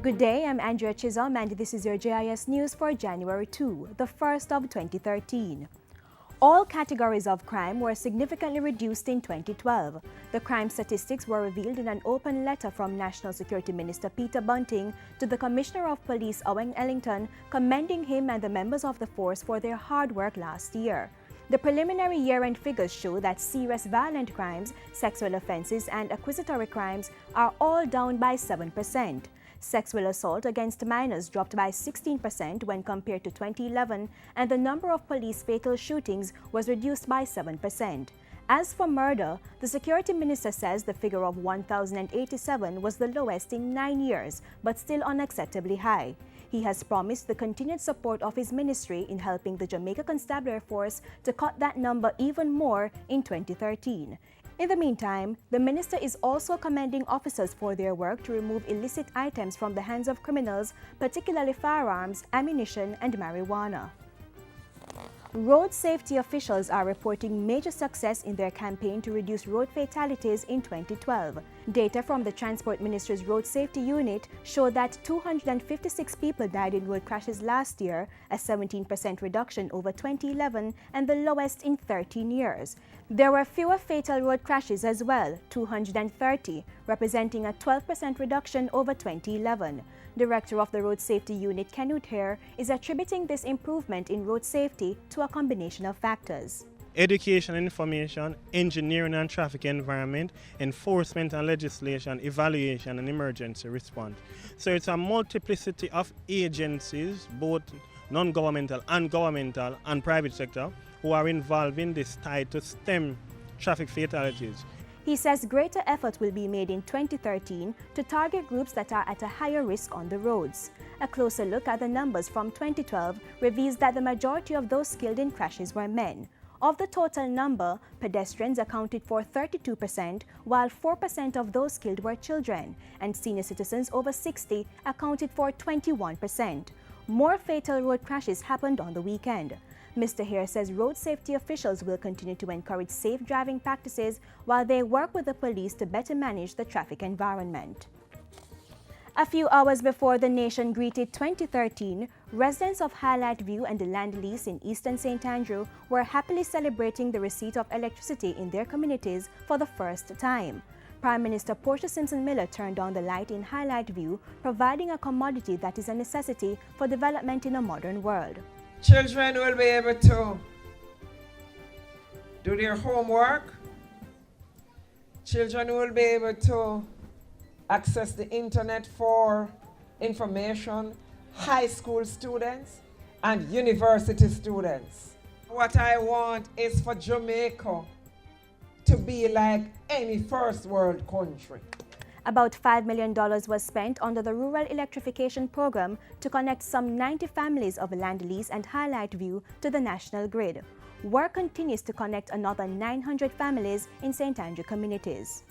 Good day, I'm Andrea Chisholm and this is your JIS News for January 2, the 1st of 2013. All categories of crime were significantly reduced in 2012. The crime statistics were revealed in an open letter from National Security Minister Peter Bunting to the Commissioner of Police Owen Ellington, commending him and the members of the force for their hard work last year. The preliminary year-end figures show that serious violent crimes, sexual offenses, and accusatory crimes are all down by 7%. Sexual assault against minors dropped by 16% when compared to 2011, and the number of police fatal shootings was reduced by 7%. As for murder, the Security Minister says the figure of 1,087 was the lowest in 9 years, but still unacceptably high. He has promised the continued support of his ministry in helping the Jamaica Constabulary Force to cut that number even more in 2013. In the meantime, the minister is also commending officers for their work to remove illicit items from the hands of criminals, particularly firearms, ammunition, and marijuana. Road safety officials are reporting major success in their campaign to reduce road fatalities in 2012. Data from the Transport Ministry's Road Safety Unit show that 256 people died in road crashes last year, a 17% reduction over 2011 and the lowest in 13 years. There were fewer fatal road crashes as well, 230, representing a 12% reduction over 2011. Director of the Road Safety Unit, Kenwood Hare, is attributing this improvement in road safety to a combination of factors. Education and information, engineering and traffic environment, enforcement and legislation, evaluation and emergency response. So it's a multiplicity of agencies, both non-governmental and governmental and private sector, who are involved in this tide to stem traffic fatalities. He says greater effort will be made in 2013 to target groups that are at a higher risk on the roads. A closer look at the numbers from 2012 reveals that the majority of those killed in crashes were men. Of the total number, pedestrians accounted for 32%, while 4% of those killed were children, and senior citizens over 60 accounted for 21%. More fatal road crashes happened on the weekend. Mr. Hare says road safety officials will continue to encourage safe driving practices while they work with the police to better manage the traffic environment. A few hours before the nation greeted 2013, residents of Highlight View and the land lease in Eastern St. Andrew were happily celebrating the receipt of electricity in their communities for the first time. Prime Minister Portia Simpson Miller turned on the light in Highlight View, providing a commodity that is a necessity for development in a modern world. Children will be able to do their homework. Children will be able to access the internet for information, high school students and university students. What I want is for Jamaica to be like any first world country. About $5 million was spent under the Rural Electrification program to connect some 90 families of Land Lease and Highlight View to the national grid. Work continues to connect another 900 families in St. Andrew communities.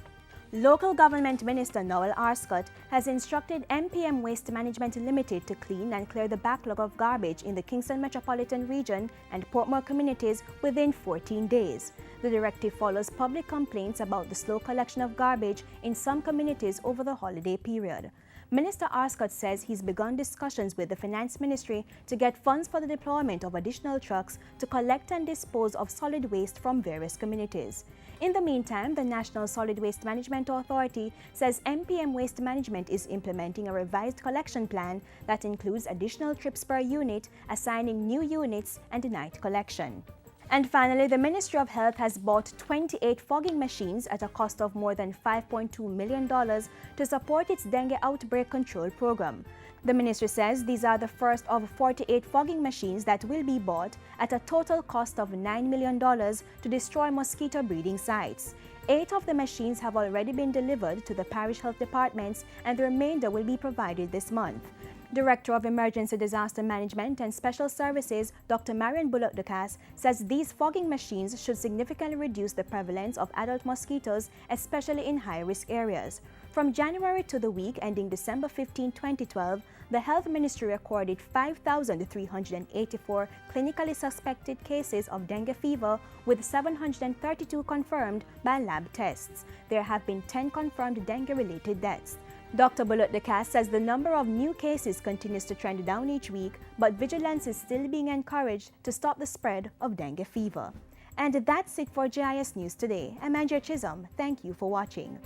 Local Government Minister Noel Arscott has instructed MPM Waste Management Limited to clean and clear the backlog of garbage in the Kingston Metropolitan Region and Portmore communities within 14 days. The directive follows public complaints about the slow collection of garbage in some communities over the holiday period. Minister Arscott says he's begun discussions with the Finance Ministry to get funds for the deployment of additional trucks to collect and dispose of solid waste from various communities. In the meantime, the National Solid Waste Management Authority says MPM Waste Management is implementing a revised collection plan that includes additional trips per unit, assigning new units, and night collection. And finally, the Ministry of Health has bought 28 fogging machines at a cost of more than $5.2 million to support its dengue outbreak control program. The ministry says these are the first of 48 fogging machines that will be bought at a total cost of $9 million to destroy mosquito breeding sites. 8 of the machines have already been delivered to the parish health departments, and the remainder will be provided this month. Director of Emergency Disaster Management and Special Services, Dr. Marion Bullock-Ducasse, says these fogging machines should significantly reduce the prevalence of adult mosquitoes, especially in high-risk areas. From January to the week ending December 15, 2012, the Health Ministry recorded 5,384 clinically suspected cases of dengue fever, with 732 confirmed by lab tests. There have been 10 confirmed dengue-related deaths. Dr. Bulutdeka says the number of new cases continues to trend down each week, but vigilance is still being encouraged to stop the spread of dengue fever. And that's it for JIS News today. I'm Andrea Chisholm. Thank you for watching.